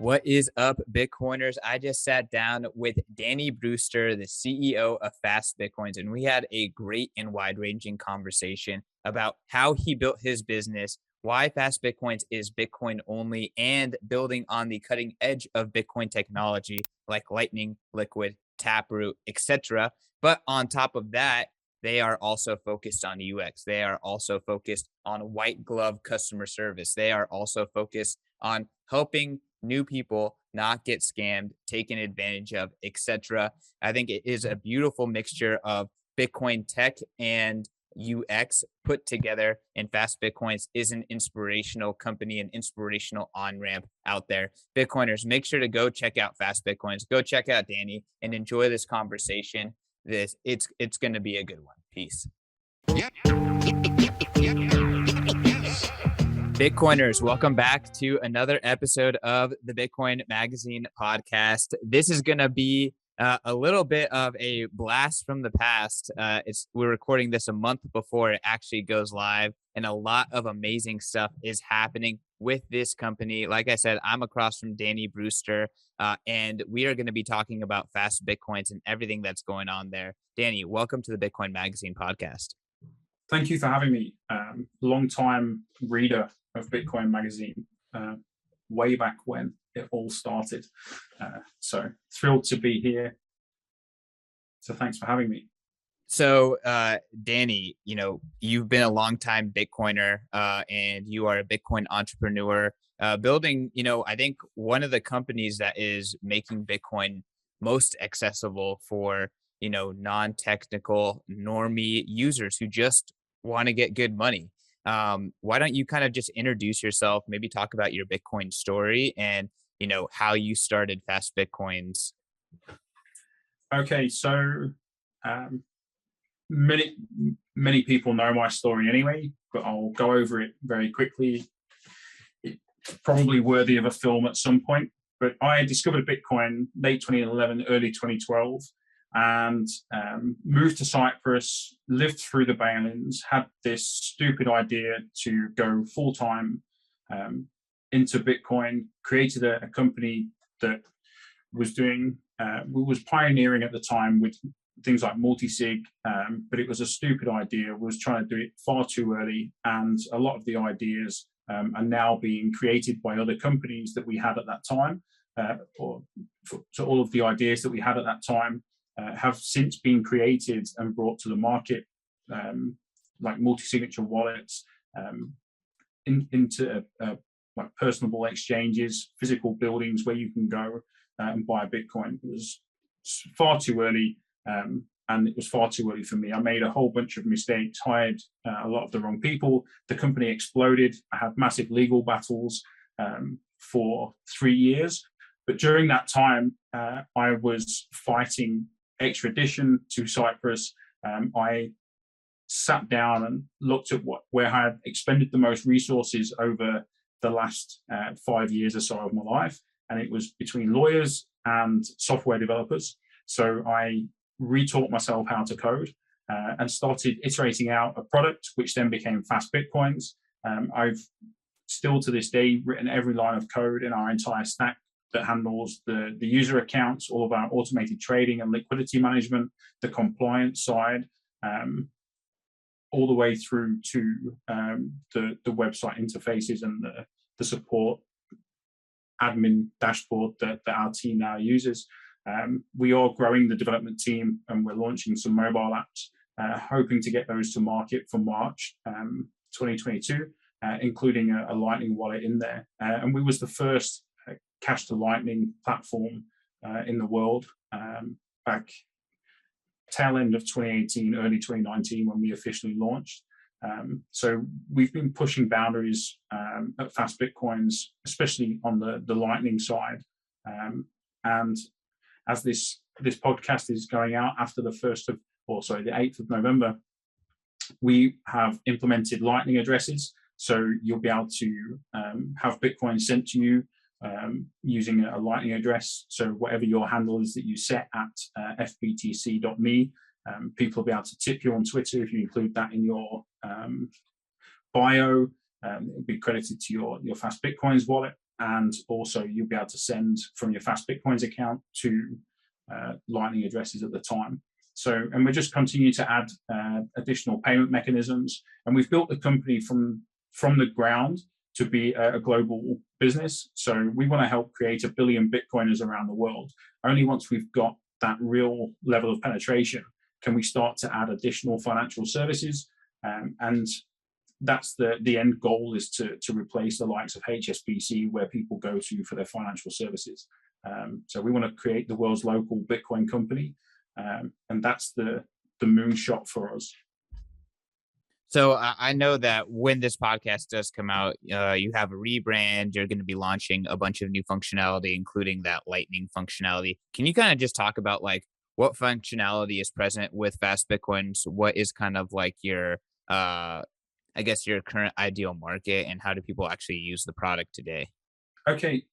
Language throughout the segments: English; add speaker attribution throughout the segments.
Speaker 1: What is up, Bitcoiners? I just sat down with Danny Brewster, the CEO of FastBitcoins, and we had a great and wide-ranging conversation about how he built his business, why FastBitcoins is Bitcoin only, and building on the cutting edge of Bitcoin technology like Lightning, Liquid, Taproot, etc. But on top of that, they are also focused on UX. They are also focused on white glove customer service. They are also focused on helping new people not get scammed, taken advantage of, etc. I think it is a beautiful mixture of Bitcoin tech and UX put together, and Fast Bitcoins is an inspirational company, an inspirational on ramp out there. Bitcoiners, make sure to go check out Fast Bitcoins, go check out Danny, and enjoy this conversation. It's going to be a good one. Peace. Bitcoiners, welcome back to another episode of the Bitcoin Magazine podcast. This is going to be a little bit of a blast from the past. We're recording this a month before it actually goes live, and a lot of amazing stuff is happening with this company. Like I said, I'm across from Danny Brewster, and we are going to be talking about Fast Bitcoins and everything that's going on there. Danny, welcome to the Bitcoin Magazine podcast.
Speaker 2: Thank you for having me. Long-time reader of Bitcoin Magazine, way back when it all started. So thrilled to be here. So thanks for having me.
Speaker 1: So, Danny, you've been a longtime Bitcoiner, and you are a Bitcoin entrepreneur, building, I think one of the companies that is making Bitcoin most accessible for, non-technical normie users who just want to get good money. Why don't you kind of just introduce yourself, maybe talk about your Bitcoin story and, how you started Fast Bitcoins?
Speaker 2: Okay, so many people know my story anyway, but I'll go over it very quickly. It's probably worthy of a film at some point, but I discovered Bitcoin late 2011, early 2012. And moved to Cyprus, lived through the bail-ins, had this stupid idea to go full-time into Bitcoin, created a company that was was pioneering at the time with things like multi-sig, but it was a stupid idea, was trying to do it far too early, and a lot of the ideas are now being created by other companies that we had at that time, so all of the ideas that we had at that time have since been created and brought to the market, like multi-signature wallets, into like personable exchanges, physical buildings where you can go and buy a Bitcoin. It was far too early, and it was far too early for me. I made a whole bunch of mistakes, hired a lot of the wrong people. The company exploded. I had massive legal battles for 3 years. But during that time, I was fighting extradition to Cyprus. I sat down and looked at where I had expended the most resources over the last 5 years or so of my life, and it was between lawyers and software developers. So I retaught myself how to code and started iterating out a product, which then became Fast Bitcoins. I've still to this day written every line of code in our entire stack that handles the user accounts, all of our automated trading and liquidity management, the compliance side, all the way through to the website interfaces and the support admin dashboard that our team now uses. We are growing the development team, and we're launching some mobile apps, hoping to get those to market for March 2022, including a Lightning wallet in there. And we was the first cash to Lightning platform in the world back tail end of 2018, early 2019 when we officially launched. So we've been pushing boundaries at Fast Bitcoins, especially on the Lightning side. And as this podcast is going out after the 8th of November, we have implemented Lightning addresses. So you'll be able to have Bitcoin sent to you using a Lightning address. So whatever your handle is that you set at fbtc.me, people will be able to tip you on Twitter if you include that in your bio. It will be credited to your Fast Bitcoins wallet. and also you'll be able to send from your FastBitcoins account to Lightning addresses at the time. So, and we just continue to add additional payment mechanisms, and we've built the company from the ground to be a global business. So we want to help create 1 billion Bitcoiners around the world. Only once we've got that real level of penetration can we start to add additional financial services, and that's the end goal, is to replace the likes of HSBC, where people go to for their financial services. So we want to create the world's local Bitcoin company, and that's the moonshot for us.
Speaker 1: So I know that when this podcast does come out, you have a rebrand. You're going to be launching a bunch of new functionality, including that Lightning functionality. Can you kind of just talk about like what functionality is present with Fast Bitcoins? What is kind of like your, I guess, your current ideal market, and how do people actually use the product today?
Speaker 2: Okay,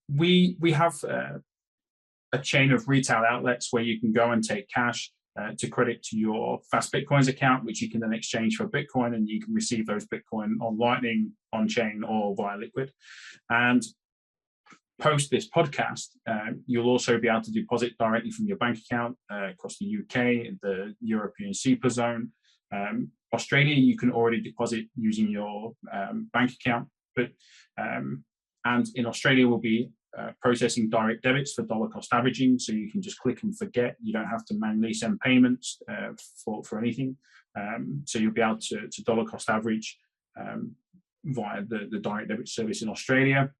Speaker 2: we have a chain of retail outlets where you can go and take cash to credit to your Fast Bitcoins account, which you can then exchange for Bitcoin, and you can receive those Bitcoin on Lightning, on chain, or via Liquid. And post this podcast, you'll also be able to deposit directly from your bank account across the UK, the European SEPA zone. Australia, you can already deposit using your bank account, but and in Australia, we'll be processing direct debits for dollar cost averaging, so you can just click and forget. You don't have to manually send payments for anything. So you'll be able to dollar cost average via the direct debit service in Australia.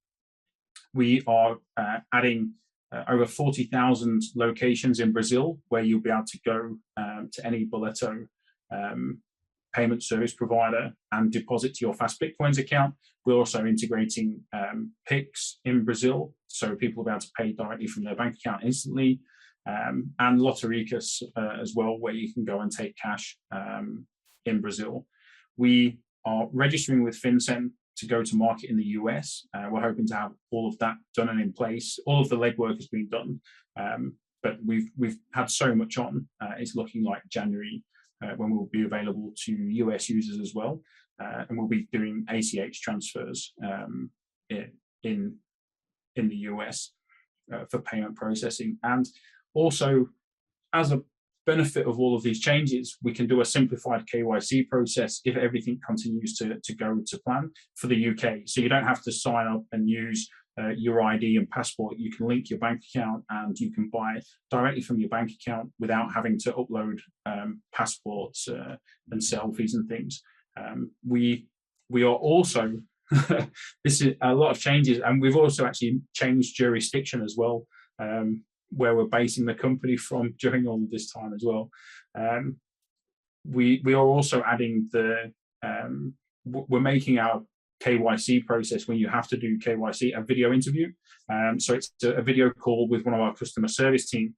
Speaker 2: We are adding over 40,000 locations in Brazil, where you'll be able to go to any Boleto payment service provider and deposit to your Fast Bitcoins account. We're also integrating PIX in Brazil, so people will be able to pay directly from their bank account instantly, and Lotaricas as well, where you can go and take cash in Brazil. We are registering with FinCEN to go to market in the US. We're hoping to have all of that done and in place. All of the legwork has been done, but we've had so much on. It's looking like January when we'll be available to US users as well, and we'll be doing ACH transfers in the US for payment processing. And also, as a benefit of all of these changes, we can do a simplified KYC process if everything continues to go to plan for the UK. So you don't have to sign up and use your ID and passport. You can link your bank account, and you can buy directly from your bank account without having to upload passports and selfies and things. We are also this is a lot of changes, and we've also actually changed jurisdiction as well, where we're basing the company from during all of this time as well. We are also adding we're making our KYC process, when you have to do KYC, a video interview. So it's a video call with one of our customer service team.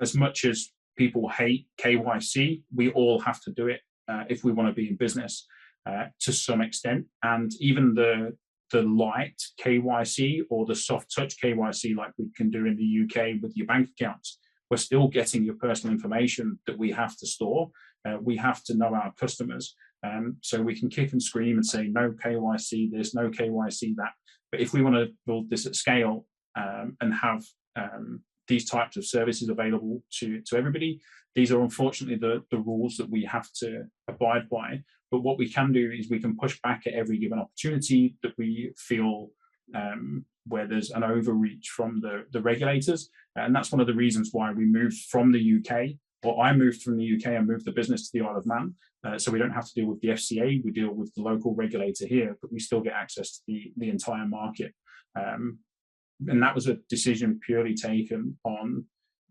Speaker 2: As much as people hate KYC, we all have to do it if we want to be in business to some extent. And even the light KYC or the soft touch KYC, like we can do in the UK with your bank accounts, we're still getting your personal information that we have to store. We have to know our customers. So we can kick and scream and say, no KYC this, no KYC that. But if we want to build this at scale and have these types of services available to everybody, these are unfortunately the rules that we have to abide by. But what we can do is we can push back at every given opportunity that we feel where there's an overreach from the regulators. And that's one of the reasons why we moved from the UK, or I moved from the UK and moved the business to the Isle of Man. So we don't have to deal with the FCA, we deal with the local regulator here, but we still get access to the entire market. And that was a decision purely taken on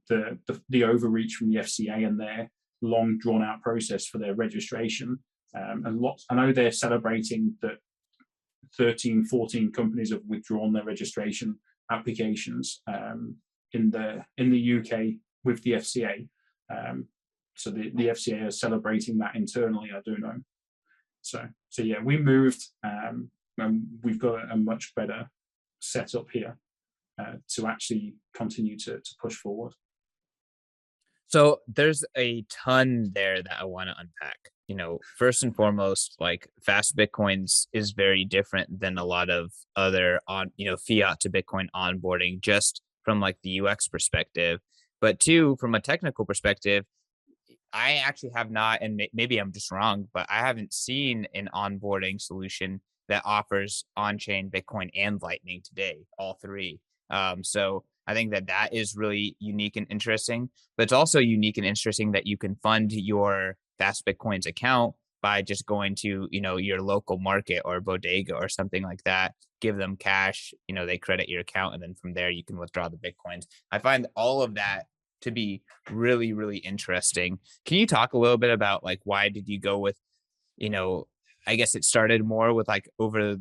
Speaker 2: the overreach from the FCA and their long drawn out process for their registration. And I know they're celebrating that 13, 14 companies have withdrawn their registration applications in the UK with the FCA. So the FCA is celebrating that internally, I do know. So yeah, we moved, and we've got a much better setup here to actually continue to push forward.
Speaker 1: So there's a ton there that I want to unpack. first and foremost, like Fast Bitcoins is very different than a lot of other fiat to Bitcoin onboarding, just from like the UX perspective. But two, from a technical perspective, I actually have not, and maybe I'm just wrong, but I haven't seen an onboarding solution that offers on-chain Bitcoin and Lightning today, all three. So I think that that is really unique and interesting. But it's also unique and interesting that you can fund your Fast Bitcoins account by just going to your local market or bodega or something like that. Give them cash, they credit your account, and then from there you can withdraw the Bitcoins. I find all of that to be really, really interesting. Can you talk a little bit about like why did you go with, you know, I guess it started more with like over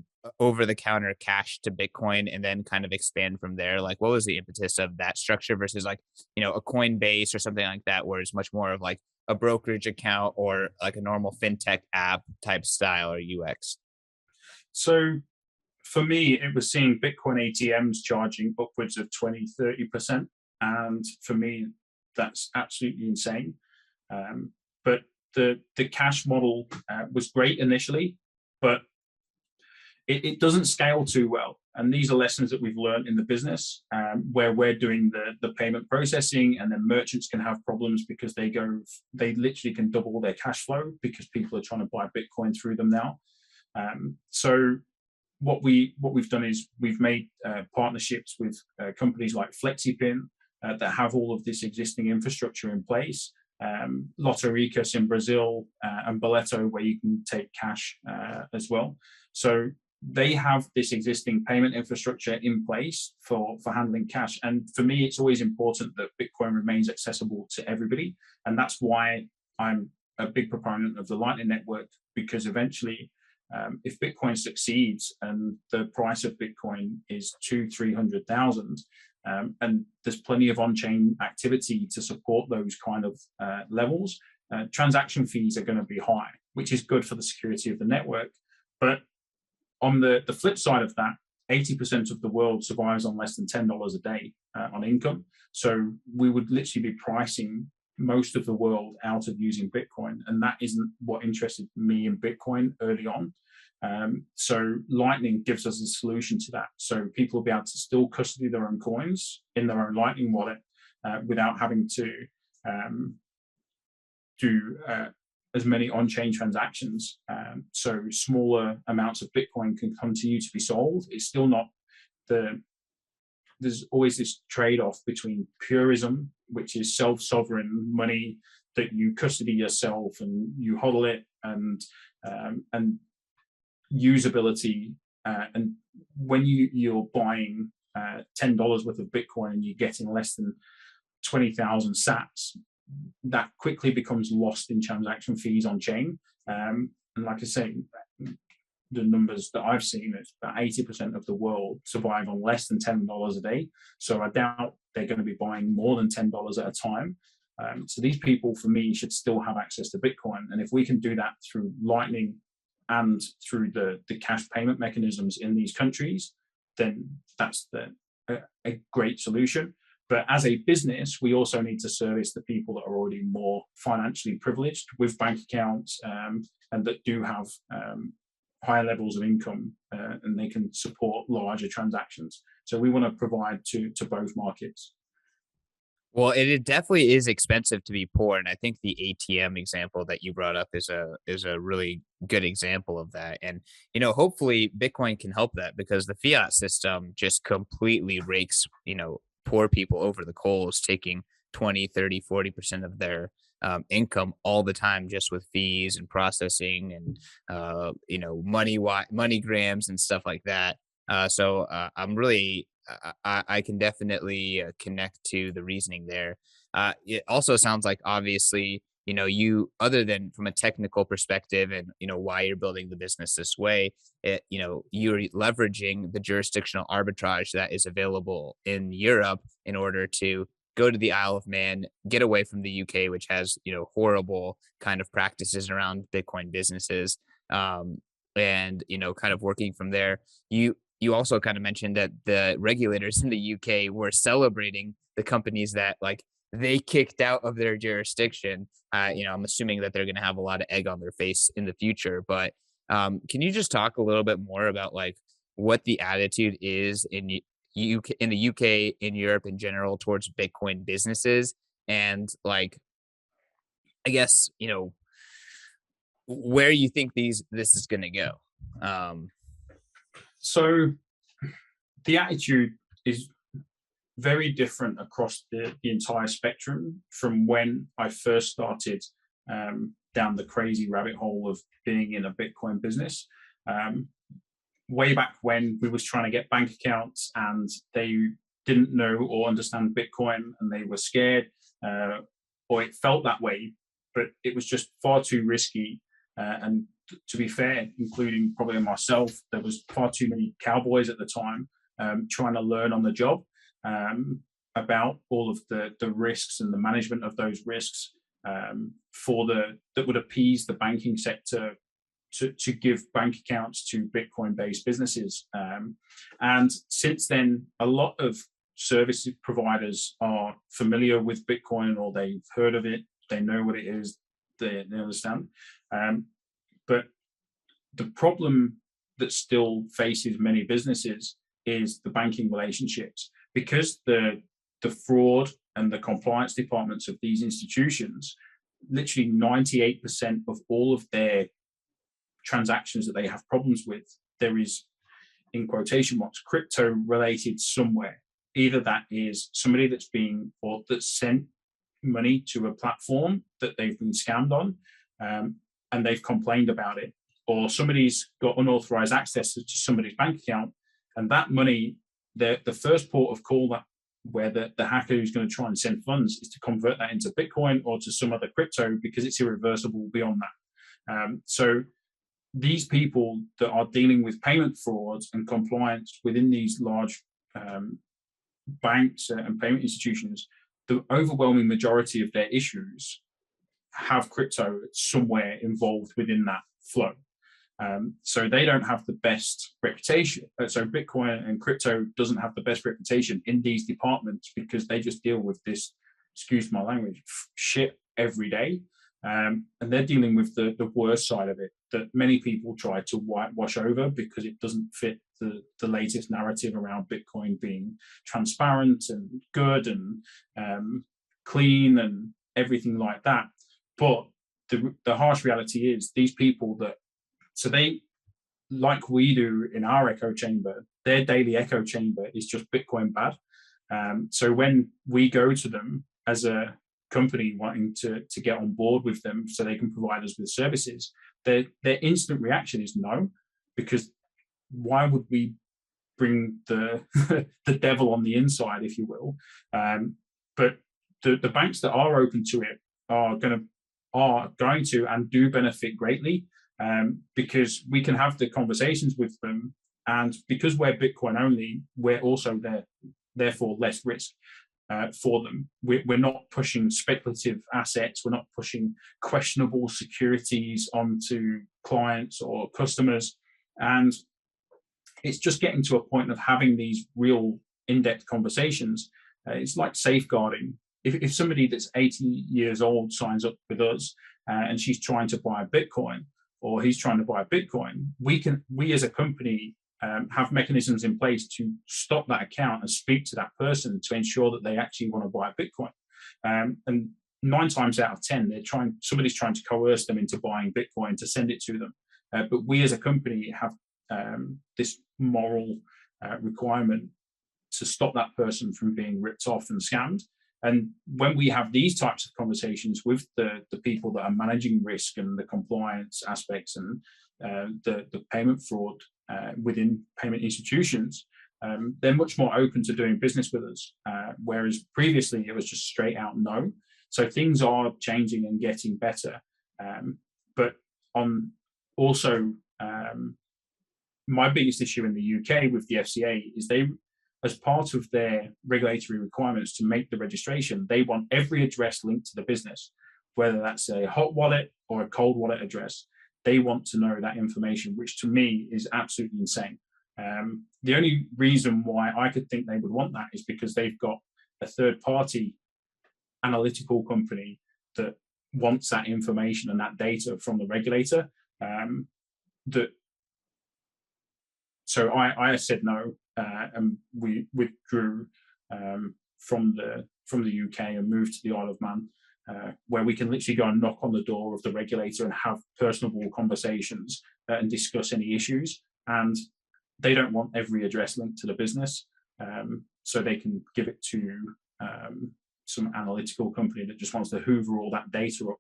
Speaker 1: the counter cash to Bitcoin and then kind of expand from there? Like what was the impetus of that structure versus like, a Coinbase or something like that where it's much more of like a brokerage account or like a normal fintech app type style or UX?
Speaker 2: So for me, it was seeing Bitcoin ATMs charging upwards of 20, 30%. And for me, that's absolutely insane. But the cash model was great initially, but it doesn't scale too well. And these are lessons that we've learned in the business, where we're doing the payment processing, and then merchants can have problems because they literally can double their cash flow because people are trying to buy Bitcoin through them now. So what we've done is we've made partnerships with companies like FlexiPin that have all of this existing infrastructure in place. Lotaricus in Brazil and Boleto, where you can take cash as well. So they have this existing payment infrastructure in place for handling cash. And for me, it's always important that Bitcoin remains accessible to everybody. And that's why I'm a big proponent of the Lightning Network, because eventually, if Bitcoin succeeds and the price of Bitcoin is 300,000, and there's plenty of on-chain activity to support those kind of levels, transaction fees are going to be high, which is good for the security of the network. But on the flip side of that, 80% of the world survives on less than $10 a day on income. So we would literally be pricing most of the world out of using Bitcoin. And that isn't what interested me in Bitcoin early on. So Lightning gives us a solution to that. So people will be able to still custody their own coins in their own Lightning wallet without having to do as many on-chain transactions. So smaller amounts of Bitcoin can continue to be sold. It's still not there's always this trade-off between purism, which is self-sovereign money that you custody yourself and you hodl it, and usability. And when you're buying $10 worth of Bitcoin and you're getting less than 20,000 sats, that quickly becomes lost in transaction fees on chain. And like I say, the numbers that I've seen, it's about 80% of the world survive on less than $10 a day. So I doubt they're going to be buying more than $10 at a time. So these people, for me, should still have access to Bitcoin. And if we can do that through Lightning and through the cash payment mechanisms in these countries, then that's a great solution. But as a business, we also need to service the people that are already more financially privileged with bank accounts and that do have higher levels of income and they can support larger transactions. So we want to provide to both markets.
Speaker 1: Well, it definitely is expensive to be poor, and I think the ATM example that you brought up is a really good example of that. And hopefully Bitcoin can help that, because the fiat system just completely rakes poor people over the coals, taking 20, 30, 40% of their income all the time, just with fees and processing and money grams and stuff like that. So I'm really I can definitely connect to the reasoning there. It also sounds like, obviously, you, other than from a technical perspective and why you're building the business this way, you're leveraging the jurisdictional arbitrage that is available in Europe in order to go to the Isle of Man, get away from the UK, which has horrible kind of practices around Bitcoin businesses, and kind of working from there. You also kind of mentioned that the regulators in the UK were celebrating the companies that like they kicked out of their jurisdiction. I'm assuming that they're going to have a lot of egg on their face in the future. But can you just talk a little bit more about like what the attitude is in the UK, in Europe in general, towards Bitcoin businesses, and like I guess where you think this is going to go? Um,
Speaker 2: So the attitude is very different across the entire spectrum from when I first started down the crazy rabbit hole of being in a Bitcoin business. Um, Way back when we was trying to get bank accounts and they didn't know or understand Bitcoin and they were scared, or it felt that way, but it was just far too risky. And to be fair, including probably myself, there was far too many cowboys at the time trying to learn on the job about all of the risks and the management of those risks that would appease the banking sector to give bank accounts to Bitcoin-based businesses. And since then, a lot of service providers are familiar with Bitcoin, or they've heard of it, they know what it is, they understand. But the problem that still faces many businesses is the banking relationships, because the fraud and the compliance departments of these institutions, literally 98% of all of their transactions that they have problems with, there is, in quotation marks, crypto related somewhere. Either that is somebody that's sent money to a platform that they've been scammed on, and they've complained about it, or somebody's got unauthorized access to somebody's bank account, and that money, the first port of call where the hacker who's going to try and send funds is to convert that into Bitcoin or to some other crypto, because it's irreversible beyond that. So these people that are dealing with payment frauds and compliance within these large banks and payment institutions, the overwhelming majority of their issues have crypto somewhere involved within that flow. So they don't have the best reputation. So Bitcoin and crypto doesn't have the best reputation in these departments because they just deal with this, excuse my language, shit every day. And they're dealing with the worst side of it that many people try to whitewash over because it doesn't fit the latest narrative around Bitcoin being transparent and good and clean and everything like that. But the harsh reality is these people they, like we do in our echo chamber, their daily echo chamber is just Bitcoin bad. So when we go to them as a company wanting to get on board with them so they can provide us with services, their instant reaction is no, because why would we bring the the devil on the inside, if you will? But the banks that are open to it are going to and do benefit greatly, because we can have the conversations with them, and because we're Bitcoin only, we're also therefore less risk for them. We're not pushing speculative assets. We're not pushing questionable securities onto clients or customers. And it's just getting to a point of having these real in-depth conversations. It's like safeguarding. If somebody that's 80 years old signs up with us and she's trying to buy a Bitcoin, or he's trying to buy a Bitcoin, we as a company have mechanisms in place to stop that account and speak to that person to ensure that they actually want to buy a Bitcoin. And 9 times out of 10, somebody's trying to coerce them into buying Bitcoin to send it to them. But we as a company have this moral requirement to stop that person from being ripped off and scammed. And when we have these types of conversations with the people that are managing risk and the compliance aspects and the payment fraud within payment institutions, they're much more open to doing business with us. Whereas previously it was just straight out no. So things are changing and getting better. But on also, my biggest issue in the UK with the FCA is as part of their regulatory requirements to make the registration, they want every address linked to the business, whether that's a hot wallet or a cold wallet address. They want to know that information, which to me is absolutely insane. The only reason why I could think they would want that is because they've got a third party analytical company that wants that information and that data from the regulator. So I said no, and we withdrew from the UK and moved to the Isle of Man, where we can literally go and knock on the door of the regulator and have personable conversations and discuss any issues. And they don't want every address linked to the business, so they can give it to some analytical company that just wants to hoover all that data up.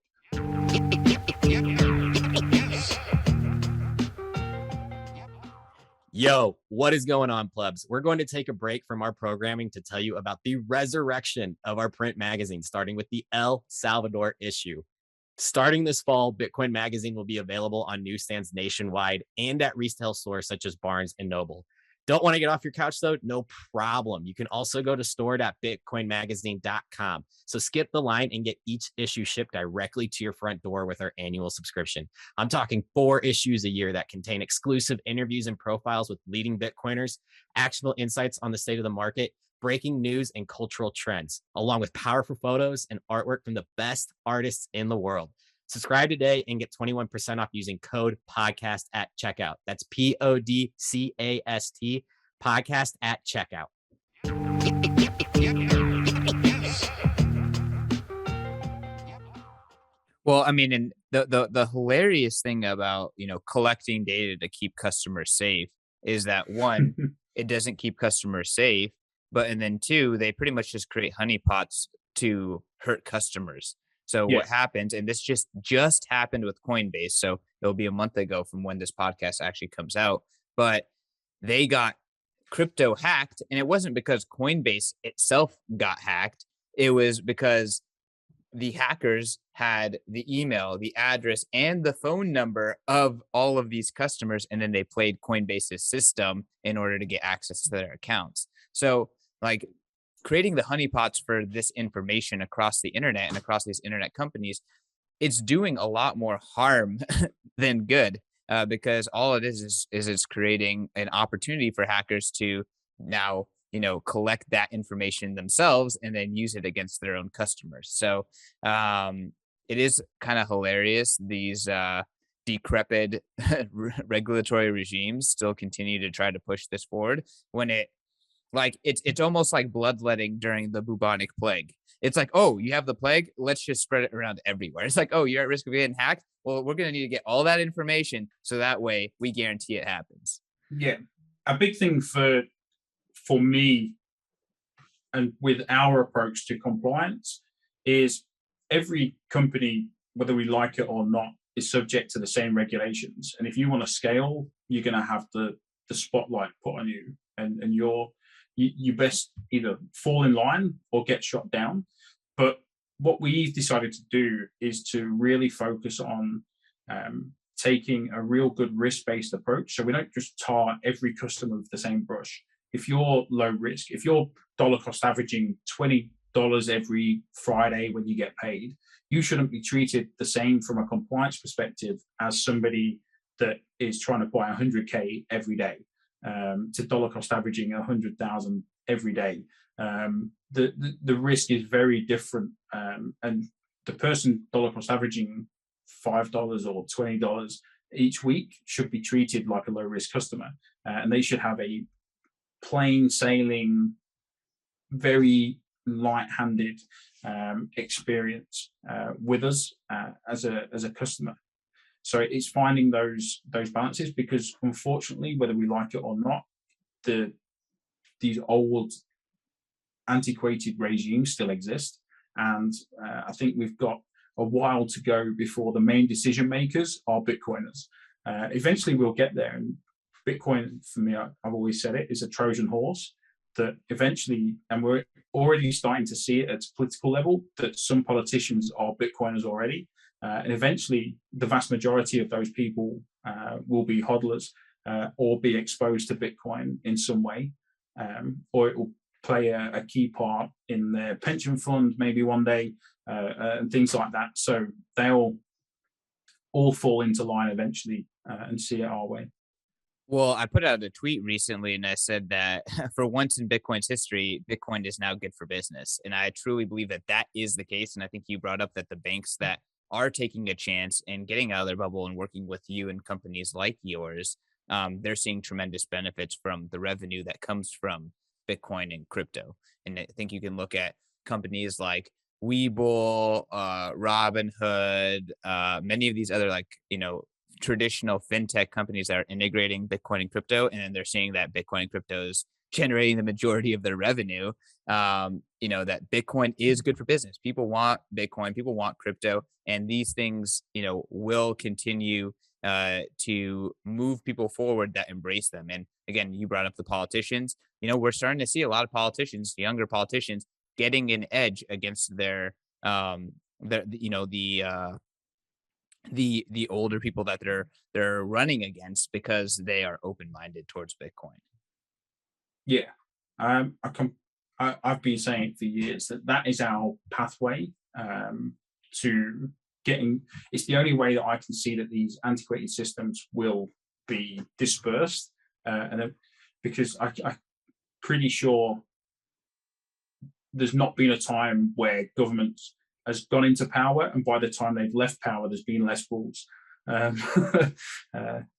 Speaker 3: Yo, what is going on, plebs? We're going to take a break from our programming to tell you about the resurrection of our print magazine, starting with the El Salvador issue. Starting this fall, Bitcoin Magazine will be available on newsstands nationwide and at retail stores such as Barnes and Noble. Don't want to get off your couch, though? No problem. You can also go to store.bitcoinmagazine.com. So skip the line and get each issue shipped directly to your front door with our annual subscription. I'm talking 4 issues a year that contain exclusive interviews and profiles with leading Bitcoiners, actionable insights on the state of the market, breaking news and cultural trends, along with powerful photos and artwork from the best artists in the world. Subscribe today and get 21% off using code podcast at checkout. That's PODCAST podcast at checkout.
Speaker 1: Well, I mean, and the hilarious thing about, collecting data to keep customers safe is that one, it doesn't keep customers safe, and then two, they pretty much just create honeypots to hurt customers. So what happens, and this just happened with Coinbase, so it'll be a month ago from when this podcast actually comes out, but they got crypto hacked, and it wasn't because Coinbase itself got hacked. It was because the hackers had the email, the address, and the phone number of all of these customers, and then they played Coinbase's system in order to get access to their accounts. So, like, creating the honeypots for this information across the internet and across these internet companies, it's doing a lot more harm than good, because all it is it's creating an opportunity for hackers to now, collect that information themselves and then use it against their own customers. So it is kind of hilarious. These decrepit regulatory regimes still continue to try to push this forward when it's almost like bloodletting during the bubonic plague. It's like, oh, you have the plague, let's just spread it around everywhere. It's like, oh, you're at risk of getting hacked. Well, we're going to need to get all that information so that way we guarantee it happens.
Speaker 2: Yeah, a big thing for me and with our approach to compliance is every company, whether we like it or not, is subject to the same regulations. And if you want to scale, you're going to have the spotlight put on you, and you best either fall in line or get shot down. But what we've decided to do is to really focus on taking a real good risk-based approach. So we don't just tar every customer with the same brush. If you're low risk, if you're dollar cost averaging $20 every Friday when you get paid, you shouldn't be treated the same from a compliance perspective as somebody that is trying to buy 100K every day, to dollar cost averaging 100,000 every day. The risk is very different, and the person dollar cost averaging $5 or $20 each week should be treated like a low risk customer, and they should have a plain sailing, very light-handed experience with us as a customer. So it's finding those balances, because unfortunately, whether we like it or not, these old antiquated regimes still exist, and I think we've got a while to go before the main decision makers are Bitcoiners. Eventually, we'll get there, and Bitcoin, for me, I've always said it, is a Trojan horse that eventually, and we're already starting to see it at political level, that some politicians are Bitcoiners already. And eventually, the vast majority of those people will be hodlers or be exposed to Bitcoin in some way, or it will play a key part in their pension fund maybe one day, and things like that. So they'll all fall into line eventually and see it our way.
Speaker 1: Well, I put out a tweet recently and I said that for once in Bitcoin's history, Bitcoin is now good for business. And I truly believe that that is the case. And I think you brought up that the banks that are taking a chance and getting out of their bubble and working with you and companies like yours, they're seeing tremendous benefits from the revenue that comes from Bitcoin and crypto. And I think you can look at companies like Webull, Robinhood, many of these other traditional fintech companies that are integrating Bitcoin and crypto, and then they're seeing that Bitcoin and crypto is generating the majority of their revenue. That Bitcoin is good for business. People want Bitcoin, people want crypto, and these things, will continue to move people forward that embrace them. And again, you brought up the politicians. We're starting to see a lot of politicians, younger politicians, getting an edge against the older people that they're running against because they are open-minded towards Bitcoin.
Speaker 2: Yeah, I've been saying for years that is our pathway to getting. It's the only way that I can see that these antiquated systems will be dispersed, because I'm pretty sure there's not been a time where government has gone into power, and by the time they've left power, there's been less rules.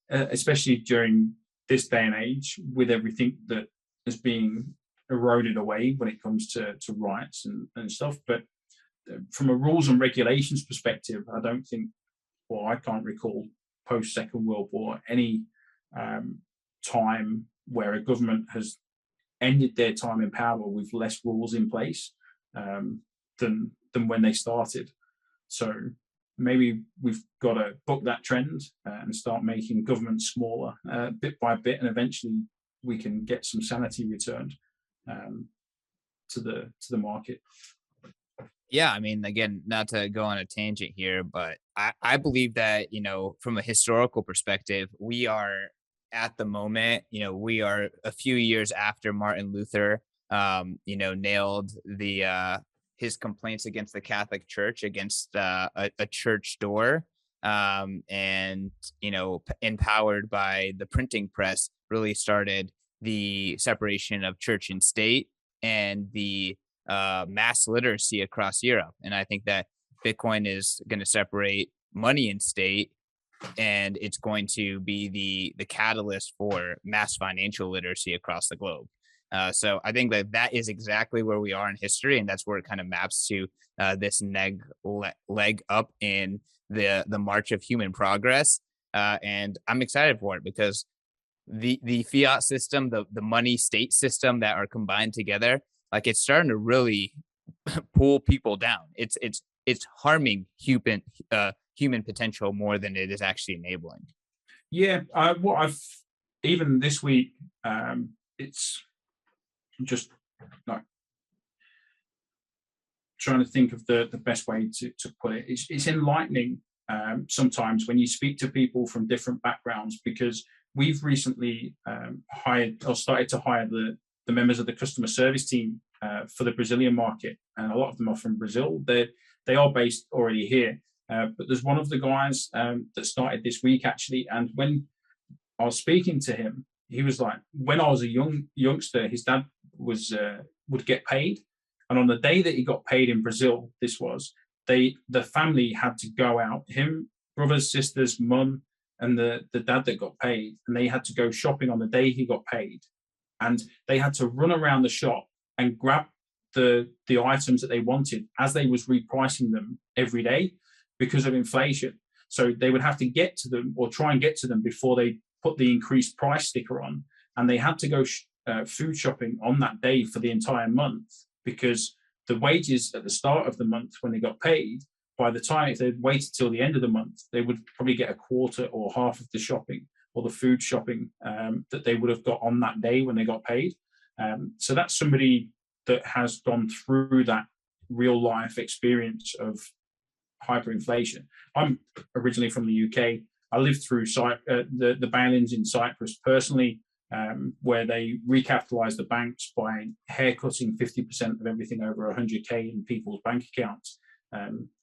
Speaker 2: Especially during this day and age, with everything that is being eroded away when it comes to rights and stuff. But from a rules and regulations perspective, I don't think, well, I can't recall post Second World War any time where a government has ended their time in power with less rules in place than when they started. So maybe we've got to buck that trend and start making government smaller bit by bit, and eventually we can get some sanity returned to the market.
Speaker 1: Yeah, I mean, again, not to go on a tangent here, but I believe that, from a historical perspective, we are at the moment, we are a few years after Martin Luther, nailed his complaints against the Catholic Church against a church door. And, empowered by the printing press, really started the separation of church and state and the mass literacy across Europe. And I think that Bitcoin is going to separate money and state, and it's going to be the catalyst for mass financial literacy across the globe. So I think that is exactly where we are in history, and that's where it kind of maps to this leg up in the march of human progress. And I'm excited for it because the fiat system, the money state system that are combined together, like it's starting to really pull people down. It's harming human potential more than it is actually enabling.
Speaker 2: Yeah, what I've even this week, it's just like trying to think of the best way to put it. It's enlightening sometimes when you speak to people from different backgrounds, because we've recently hired or started to hire the members of the customer service team for the Brazilian market, and a lot of them are from Brazil. They are based already here, but there's one of the guys that started this week actually, and when I was speaking to him, he was like, when I was a youngster, his dad would get paid, and on the day that he got paid in Brazil, the family had to go out, him, brothers, sisters, mum, and the dad that got paid, and they had to go shopping on the day he got paid, and they had to run around the shop and grab the items that they wanted as they was repricing them every day because of inflation. So they would have to get to them or try and get to them before they put the increased price sticker on, and they had to go food shopping on that day for the entire month, because the wages at the start of the month when they got paid, by the time if they'd waited till the end of the month, they would probably get a quarter or half of the shopping or the food shopping that they would have got on that day when they got paid. So that's somebody that has gone through that real life experience of hyperinflation. I'm originally from the UK. I lived through the bail-ins in Cyprus personally, where they recapitalized the banks by haircutting 50% of everything over 100K in people's bank accounts.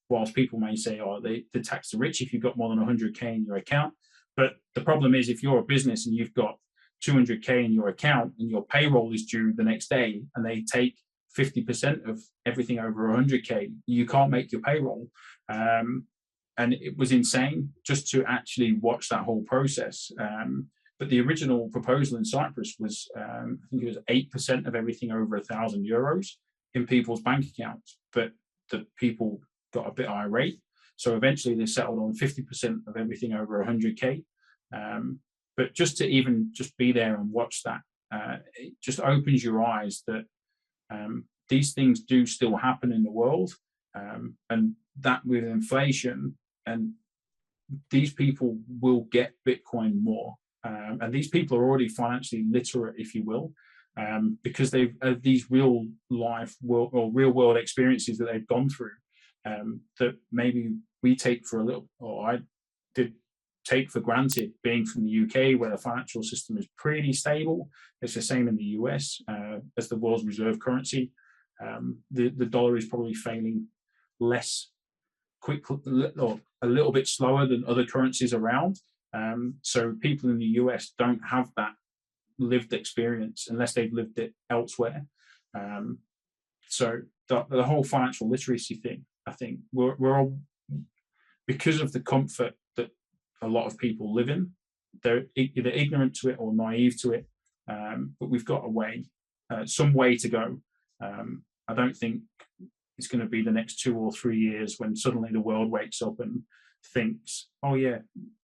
Speaker 2: Whilst people may say, oh, they tax the rich if you've got more than 100K in your account. But the problem is, if you're a business and you've got 200K in your account and your payroll is due the next day and they take 50% of everything over 100K, you can't make your payroll. And it was insane just to actually watch that whole process. But the original proposal in Cyprus was, I think it was 8% of everything over €1,000 in people's bank accounts. But the people got a bit irate. So eventually they settled on 50% of everything over 100K. But just to even just be there and watch that, it just opens your eyes that these things do still happen in the world. And that with inflation, and these people will get Bitcoin more. And these people are already financially literate, if you will, because they've these real life world, or real world experiences that they've gone through, that maybe we take for a little, or I did take for granted, being from the UK, where the financial system is pretty stable. It's the same in the US as the world's reserve currency. The dollar is probably failing less quick, or a little bit slower than other currencies around. So people in the US don't have that lived experience unless they've lived it elsewhere. So the whole financial literacy thing, I think we're all, because of the comfort that a lot of people live in, they're either ignorant to it or naive to it. But we've got some way to go. I don't think it's going to be the next 2 or 3 years when suddenly the world wakes up and thinks, oh yeah,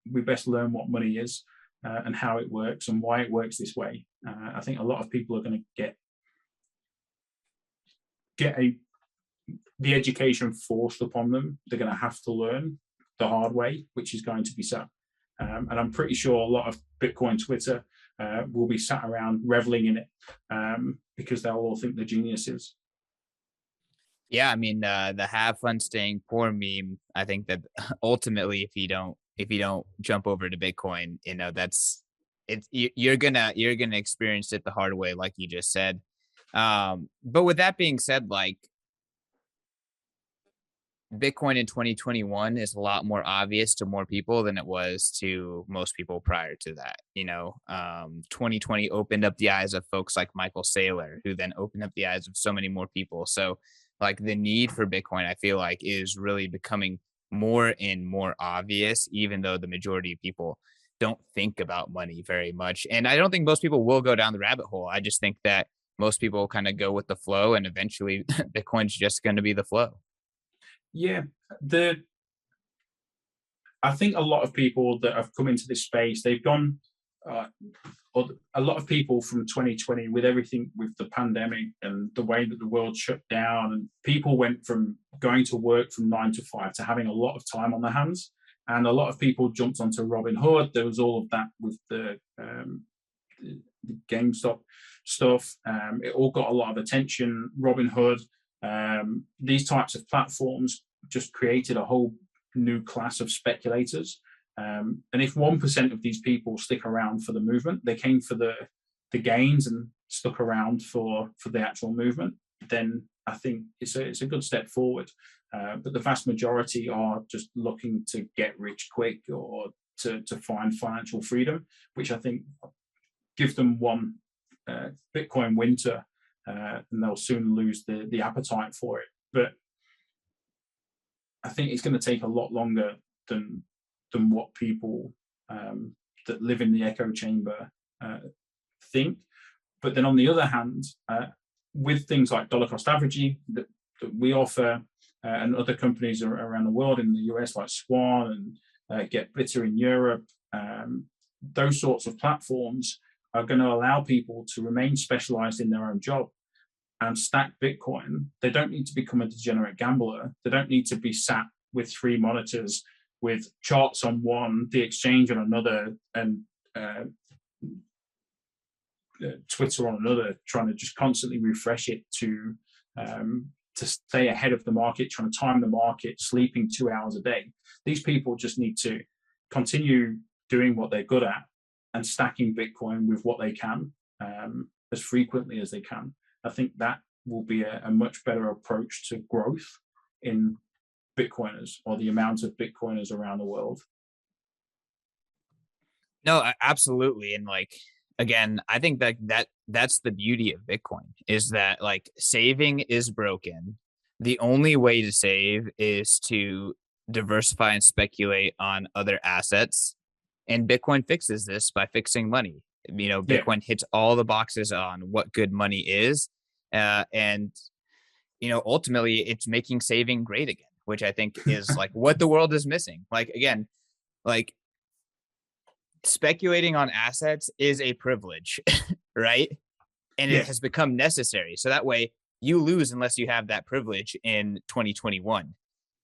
Speaker 2: we best learn what money is and how it works and why it works this way. I think a lot of people are going to get the education forced upon them. They're going to have to learn the hard way, which is going to be sad. And I'm pretty sure a lot of Bitcoin Twitter will be sat around reveling in it because they'll all think they're geniuses.
Speaker 1: Yeah, I mean, the "have fun staying poor" meme. I think that ultimately, if you don't jump over to Bitcoin, you're gonna experience it the hard way, like you just said. But with that being said, like, Bitcoin in 2021 is a lot more obvious to more people than it was to most people prior to that. 2020 opened up the eyes of folks like Michael Saylor, who then opened up the eyes of so many more people. So, like, the need for Bitcoin, I feel like, is really becoming more and more obvious, even though the majority of people don't think about money very much. And I don't think most people will go down the rabbit hole. I just think that most people kind of go with the flow, and eventually Bitcoin's just going to be the flow.
Speaker 2: Yeah, I think a lot of people that have come into this space, they've gone, or a lot of people from 2020, with everything, with the pandemic and the way that the world shut down, and people went from going to work from 9 to 5 to having a lot of time on their hands. And a lot of people jumped onto Robinhood. There was all of that with the GameStop stuff. It all got a lot of attention. Robinhood, these types of platforms just created a whole new class of speculators. And if 1% of these people stick around for the movement, they came for the gains and stuck around for the actual movement, then I think it's a good step forward. But the vast majority are just looking to get rich quick, or to find financial freedom, which I think give them one Bitcoin winter, and they'll soon lose the appetite for it. But I think it's going to take a lot longer than what people that live in the echo chamber think. But then on the other hand, with things like dollar cost averaging that we offer, and other companies around the world, in the US like Swan and Get Bitter in Europe, those sorts of platforms are going to allow people to remain specialized in their own job and stack Bitcoin. They don't need to become a degenerate gambler. They don't need to be sat with 3 monitors with charts on one, the exchange on another, and Twitter on another, trying to just constantly refresh it to stay ahead of the market, trying to time the market, sleeping 2 hours a day. These people just need to continue doing what they're good at and stacking Bitcoin with what they can, as frequently as they can. I think that will be a much better approach to growth in Bitcoiners, or the amount of Bitcoiners around the world.
Speaker 1: No, absolutely. And like, again, I think that's the beauty of Bitcoin is that like saving is broken. The only way to save is to diversify and speculate on other assets. And Bitcoin fixes this by fixing money.
Speaker 2: Yeah,
Speaker 1: Bitcoin hits all the boxes on what good money is. And ultimately it's making saving great again, which I think is like what the world is missing. Like again, like speculating on assets is a privilege, right? And it
Speaker 2: yeah,
Speaker 1: has become necessary. So that way you lose unless you have that privilege in 2021.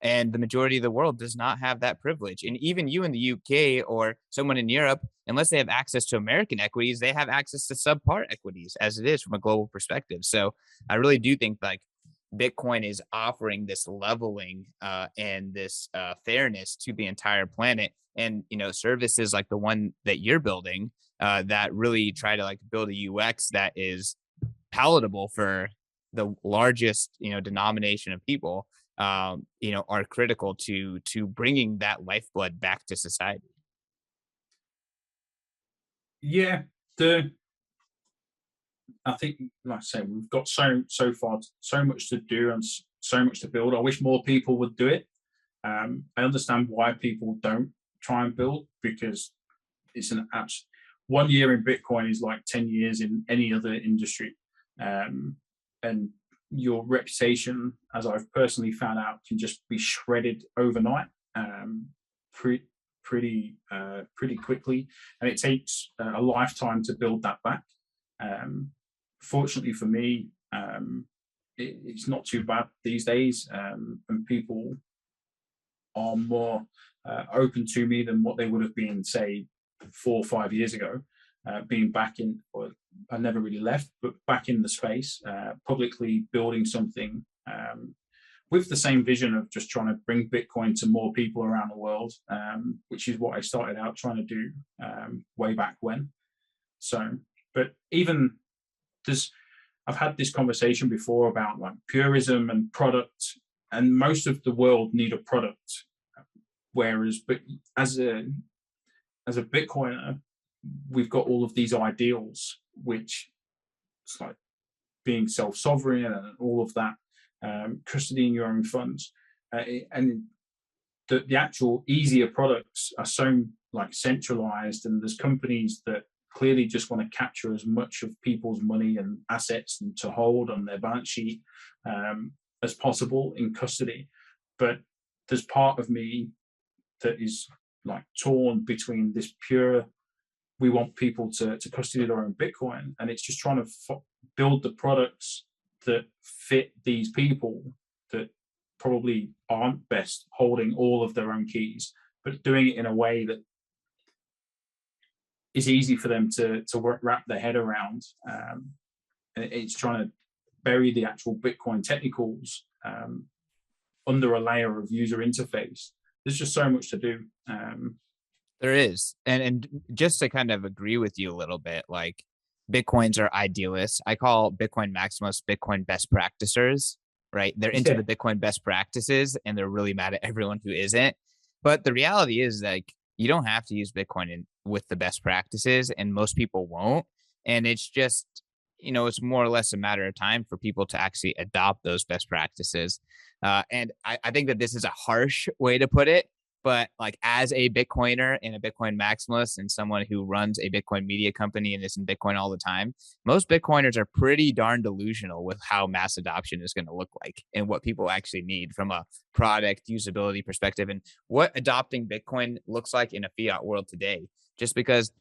Speaker 1: And the majority of the world does not have that privilege. And even you in the UK or someone in Europe, unless they have access to American equities, they have access to subpar equities as it is from a global perspective. So I really do think like Bitcoin is offering this leveling and this fairness to the entire planet. And services like the one that you're building that really try to like build a UX that is palatable for the largest denomination of people are critical to bringing that lifeblood back to society.
Speaker 2: yeah. I think, like I say, we've got so far so much to do and so much to build. I wish more people would do it. I understand why people don't try and build, because it's an apps. 1 year in Bitcoin is like 10 years in any other industry, and your reputation, as I've personally found out, can just be shredded overnight, pre- pretty quickly, and it takes a lifetime to build that back. Um, Fortunately for me, it's not too bad these days, and people are more open to me than what they would have been, say, 4 or 5 years ago. Being back in, or I never really left, but back in the space, publicly building something with the same vision of just trying to bring Bitcoin to more people around the world, which is what I started out trying to do way back when. So, but even there's, I've had this conversation before about like purism and product, and most of the world need a product. Whereas, but as a Bitcoiner, we've got all of these ideals, which it's like being self-sovereign and all of that, custodying your own funds, and the actual easier products are so like centralized, and there's companies that clearly just want to capture as much of people's money and assets and to hold on their balance sheet as possible in custody. But there's part of me that is like torn between this pure, we want people to custody their own Bitcoin, and it's just trying to build the products that fit these people that probably aren't best holding all of their own keys, but doing it in a way that is easy for them to wrap their head around. It's trying to bury the actual Bitcoin technicals under a layer of user interface. There's just so much to do.
Speaker 1: There is. And just to kind of agree with you a little bit, like Bitcoins are idealists. I call Bitcoin maximalists Bitcoin best practicers, right? They're into
Speaker 2: Yeah,
Speaker 1: the Bitcoin best practices and they're really mad at everyone who isn't. But the reality is like you don't have to use Bitcoin with the best practices, and most people won't. And it's just, it's more or less a matter of time for people to actually adopt those best practices. And I think that this is a harsh way to put it, but like as a Bitcoiner and a Bitcoin maximalist and someone who runs a Bitcoin media company and is in Bitcoin all the time, most Bitcoiners are pretty darn delusional with how mass adoption is going to look like and what people actually need from a product usability perspective and what adopting Bitcoin looks like in a fiat world today. Just because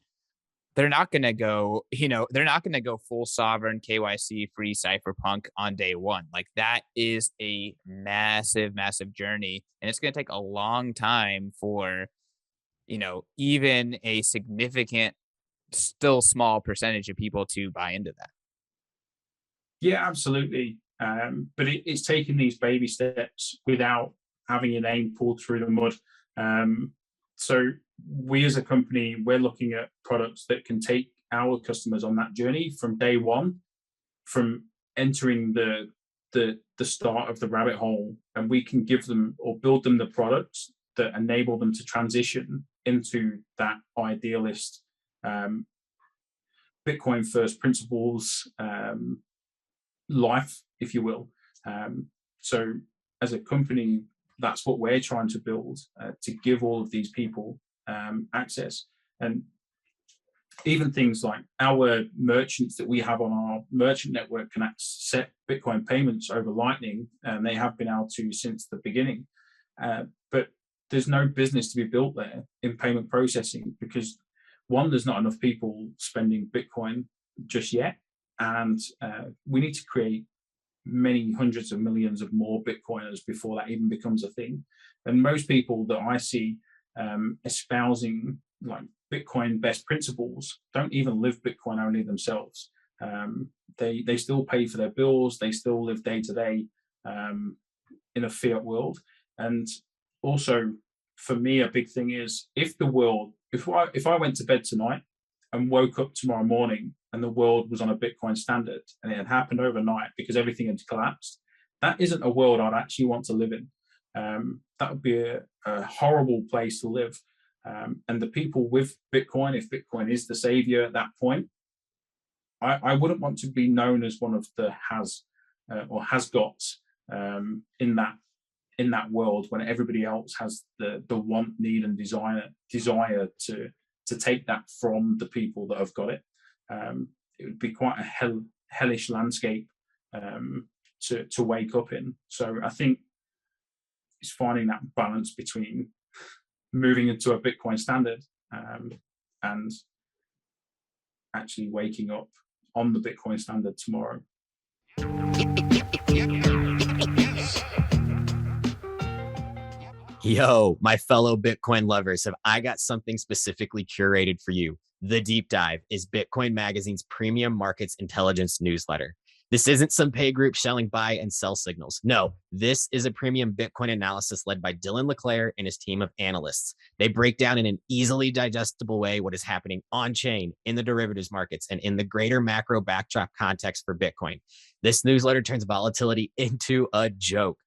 Speaker 1: they're not going to go full sovereign KYC free cypherpunk on day one. Like that is a massive, massive journey. And it's going to take a long time for, even a significant, still small percentage of people to buy into that.
Speaker 2: yeah, absolutely. But it's taking these baby steps without having your name pulled through the mud. So we as a company, we're looking at products that can take our customers on that journey from day one, from entering the start of the rabbit hole, and we can give them or build them the products that enable them to transition into that idealist Bitcoin first principles life, if you will. So as a company, that's what we're trying to build, to give all of these people access. And even things like our merchants that we have on our merchant network can accept Bitcoin payments over Lightning, and they have been able to since the beginning. But there's no business to be built there in payment processing because, one, there's not enough people spending Bitcoin just yet, and we need to create many hundreds of millions of more Bitcoiners before that even becomes a thing. And most people that I see espousing like Bitcoin best principles don't even live Bitcoin only themselves. They still pay for their bills. They still live day to day in a fiat world. And also, for me, a big thing is if I went to bed tonight and woke up tomorrow morning and the world was on a Bitcoin standard and it had happened overnight because everything had collapsed, that isn't a world I'd actually want to live in. That would be a horrible place to live. And the people with Bitcoin, if Bitcoin is the savior at that point, I wouldn't want to be known as one of the has-gots in that world when everybody else has the want, need, and desire to take that from the people that have got it. It would be quite a hellish landscape to wake up in. So I think it's finding that balance between moving into a Bitcoin standard and actually waking up on the Bitcoin standard tomorrow.
Speaker 3: Yo, my fellow Bitcoin lovers, have I got something specifically curated for you. The Deep Dive is Bitcoin Magazine's premium markets intelligence newsletter. This isn't some pay group selling buy and sell signals. No, this is a premium Bitcoin analysis led by Dylan LeClaire and his team of analysts. They break down in an easily digestible way what is happening on chain, in the derivatives markets, and in the greater macro backdrop context for Bitcoin. This newsletter turns volatility into a joke.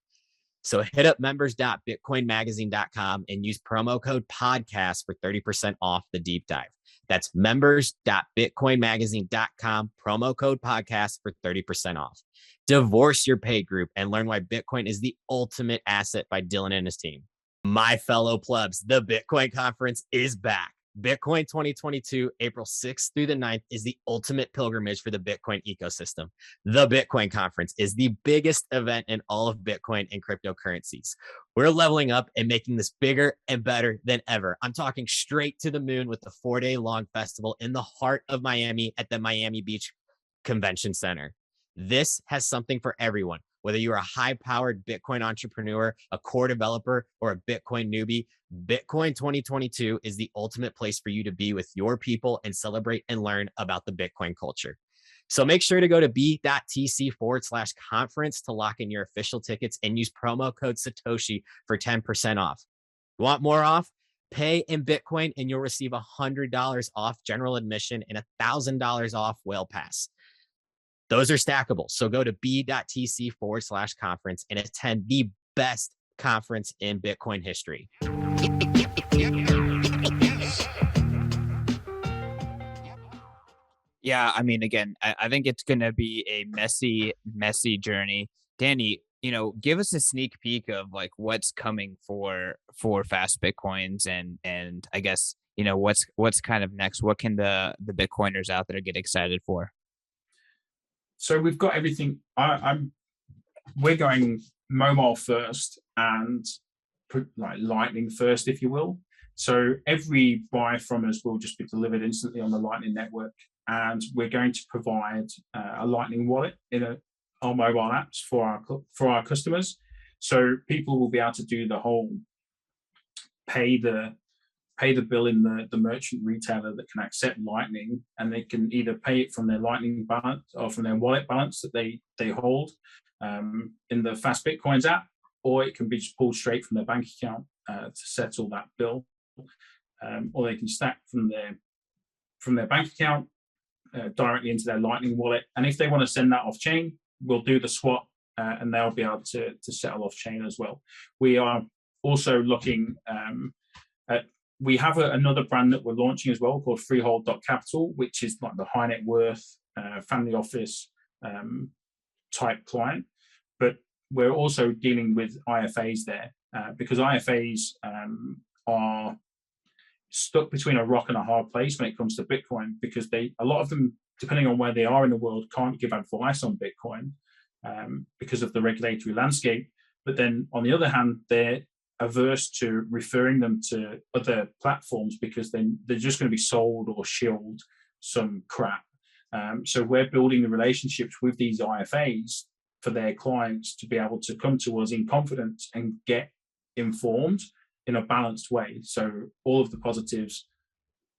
Speaker 3: So hit up members.bitcoinmagazine.com and use promo code podcast for 30% off the deep dive. That's members.bitcoinmagazine.com, promo code podcast for 30% off. Divorce your pay group and learn why Bitcoin is the ultimate asset by Dylan and his team. My fellow plebs, the Bitcoin conference is back. Bitcoin 2022, April 6th through the 9th, is the ultimate pilgrimage for the Bitcoin ecosystem. The Bitcoin conference is the biggest event in all of Bitcoin and cryptocurrencies. We're leveling up and making this bigger and better than ever. I'm talking straight to the moon with the 4-day-long festival in the heart of Miami at the Miami Beach Convention Center. This has something for everyone. Whether you're a high-powered Bitcoin entrepreneur, a core developer, or a Bitcoin newbie, Bitcoin 2022 is the ultimate place for you to be with your people and celebrate and learn about the Bitcoin culture. So make sure to go to b.tc/conference to lock in your official tickets and use promo code Satoshi for 10% off. You want more off? Pay in Bitcoin and you'll receive $100 off general admission and $1,000 off Whale Pass. Those are stackable. So go to b.tc/conference and attend the best conference in Bitcoin history.
Speaker 1: Yeah, I mean, again, I think it's going to be a messy journey. Danny, give us a sneak peek of like what's coming for FastBitcoins and I guess, what's kind of next. What can the Bitcoiners out there get excited for?
Speaker 2: So we've got everything. We're going mobile first and like Lightning first, if you will. So every buy from us will just be delivered instantly on the Lightning network, and we're going to provide a Lightning wallet in our mobile apps for our customers. So people will be able to do the whole pay the bill in the merchant retailer that can accept Lightning, and they can either pay it from their Lightning balance or from their wallet balance that they hold in the FastBitcoins app, or it can be just pulled straight from their bank account to settle that bill, or they can stack from their bank account directly into their Lightning wallet. And if they want to send that off chain, we'll do the swap and they'll be able to settle off chain as well. We are also looking at We have another brand that we're launching as well called Freehold.capital, which is like the high net worth family office type client. But we're also dealing with IFAs there because IFAs are stuck between a rock and a hard place when it comes to Bitcoin, because a lot of them, depending on where they are in the world, can't give advice on Bitcoin because of the regulatory landscape. But then on the other hand, they're averse to referring them to other platforms because they're just going to be sold or shilled some crap. So we're building the relationships with these IFAs for their clients to be able to come to us in confidence and get informed in a balanced way. So all of the positives,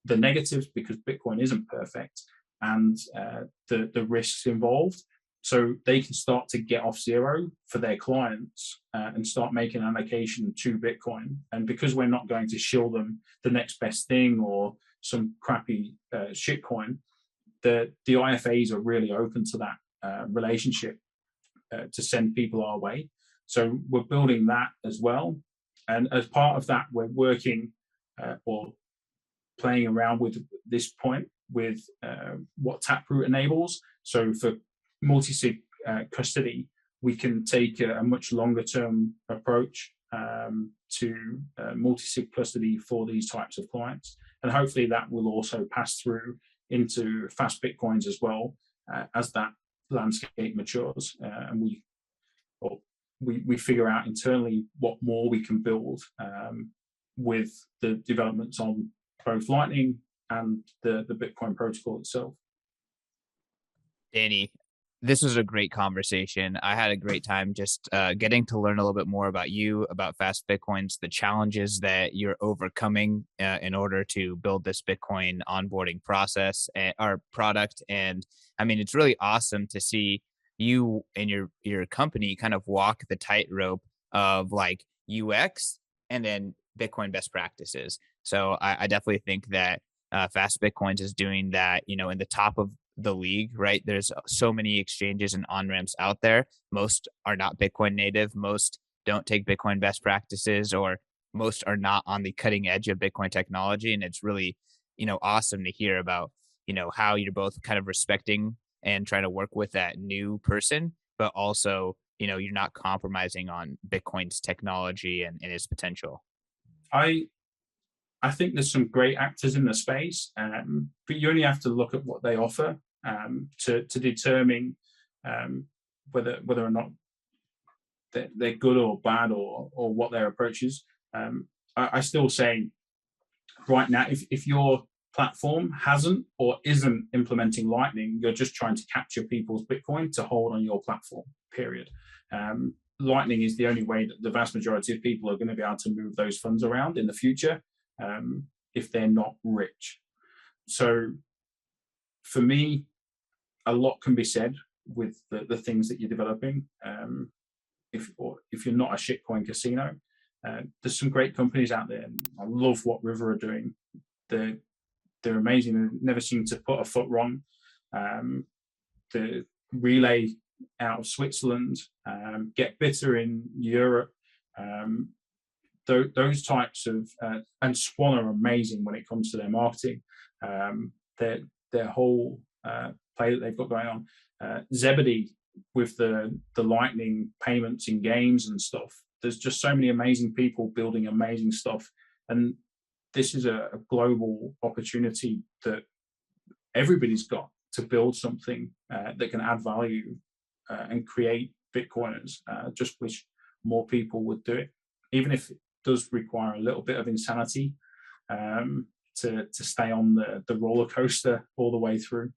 Speaker 2: the negatives, because Bitcoin isn't perfect, and the risks involved. So they can start to get off zero for their clients and start making an allocation to Bitcoin. And because we're not going to shill them the next best thing or some crappy shitcoin, the IFAs are really open to that relationship to send people our way. So we're building that as well. And as part of that, we're working or playing around with this point with what Taproot enables. So for multi-sig custody, we can take a much longer term approach to multi-sig custody for these types of clients. And hopefully that will also pass through into FastBitcoins as well as that landscape matures. And we figure out internally what more we can build with the developments on both Lightning and the Bitcoin protocol itself.
Speaker 1: Danny, this was a great conversation. I had a great time just getting to learn a little bit more about you, about FastBitcoins, the challenges that you're overcoming in order to build this Bitcoin onboarding process and our product. And I mean, it's really awesome to see you and your company kind of walk the tightrope of like UX and then Bitcoin best practices. So I definitely think that FastBitcoins is doing that, you know, in the top of the league, right? There's so many exchanges and on ramps out there. Most are not Bitcoin native. Most don't take Bitcoin best practices, or most are not on the cutting edge of Bitcoin technology. And it's really, you know, awesome to hear about, you know, how you're both kind of respecting and trying to work with that new person, but also, you know, you're not compromising on Bitcoin's technology and its potential.
Speaker 2: I think there's some great actors in the space, but you only have to look at what they offer to determine whether or not they're good or bad, or what their approach is. I still say right now, if your platform hasn't or isn't implementing Lightning, you're just trying to capture people's Bitcoin to hold on your platform, period. Lightning is the only way that the vast majority of people are going to be able to move those funds around in the future if they're not rich. So for me, a lot can be said with the things that you're developing. If you're not a shitcoin casino, there's some great companies out there. And I love what River are doing. They're amazing. They never seem to put a foot wrong. The Relay out of Switzerland, Get Bitter in Europe, those types of, and Swan are amazing when it comes to their marketing. Their whole play that they've got going on. Zebedee with the Lightning payments in games and stuff. There's just so many amazing people building amazing stuff. And this is a global opportunity that everybody's got to build something that can add value and create Bitcoiners. Just wish more people would do it, even if it does require a little bit of insanity to stay on the roller coaster all the way through.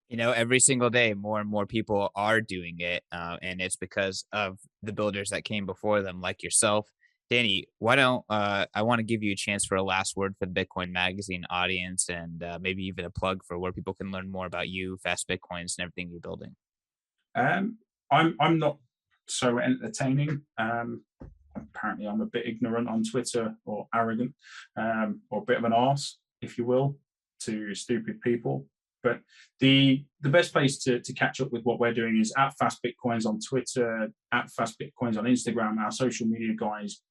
Speaker 1: You know, every single day, more and more people are doing it, and it's because of the builders that came before them, like yourself. Danny, why don't I want to give you a chance for a last word for the Bitcoin Magazine audience, and maybe even a plug for where people can learn more about you, FastBitcoins, and everything you're building.
Speaker 2: I'm not so entertaining. Apparently, I'm a bit ignorant on Twitter, or arrogant, or a bit of an arse, if you will, to stupid people. But the best place to catch up with what we're doing is at FastBitcoins on Twitter, at FastBitcoins on Instagram. Our social media guys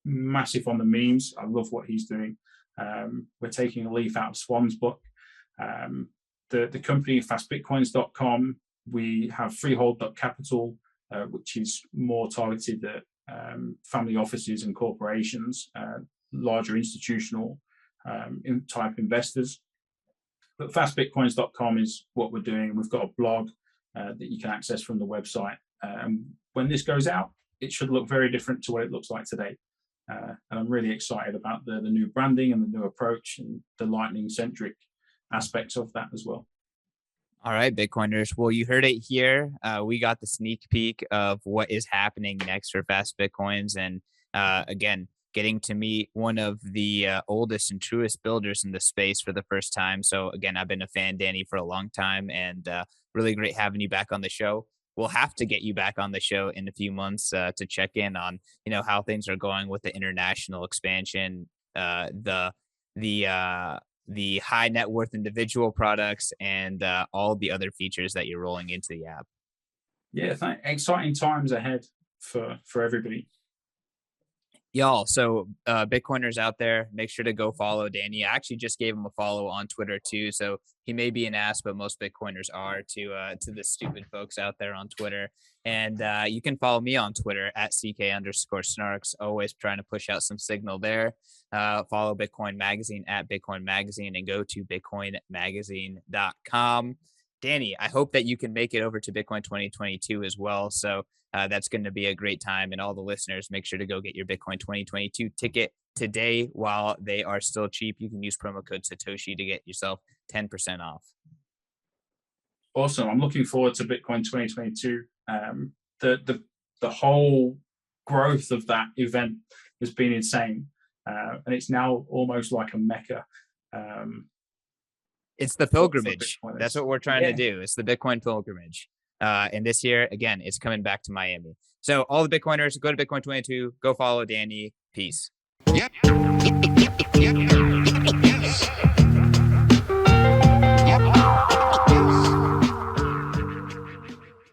Speaker 2: massive on the memes. I love what he's doing. We're taking a leaf out of Swan's book. The company fastbitcoins.com, we have freehold.capital, which is more targeted at family offices and corporations, larger institutional type investors. But fastbitcoins.com is what we're doing. We've got a blog that you can access from the website. When this goes out, it should look very different to what it looks like today. And I'm really excited about the new branding and the new approach and the Lightning-centric aspects of that as well.
Speaker 1: All right, Bitcoiners. Well, you heard it here. We got the sneak peek of what is happening next for Fast Bitcoins. And again, getting to meet one of the oldest and truest builders in the space for the first time. So again, I've been a fan, Danny, for a long time, and really great having you back on the show. We'll have to get you back on the show in a few months to check in on, how things are going with the international expansion, the high net worth individual products, and all the other features that you're rolling into the app.
Speaker 2: Yeah, exciting times ahead for everybody.
Speaker 1: Y'all, so Bitcoiners out there, make sure to go follow Danny. I actually just gave him a follow on Twitter too, so he may be an ass, but most Bitcoiners are to the stupid folks out there on Twitter. And you can follow me on Twitter at CK_snarks, always trying to push out some signal there. Follow Bitcoin Magazine at Bitcoin Magazine and go to bitcoinmagazine.com. Danny, I hope that you can make it over to Bitcoin 2022 as well. So that's going to be a great time. And all the listeners, make sure to go get your Bitcoin 2022 ticket today while they are still cheap. You can use promo code Satoshi to get yourself 10% off.
Speaker 2: Awesome. I'm looking forward to Bitcoin 2022. The whole growth of that event has been insane. And it's now almost like a mecca.
Speaker 1: It's the pilgrimage. That's what we're trying to do. It's the Bitcoin pilgrimage. And this year, again, it's coming back to Miami. So all the Bitcoiners, go to Bitcoin 22, go follow Danny. Peace. Yep.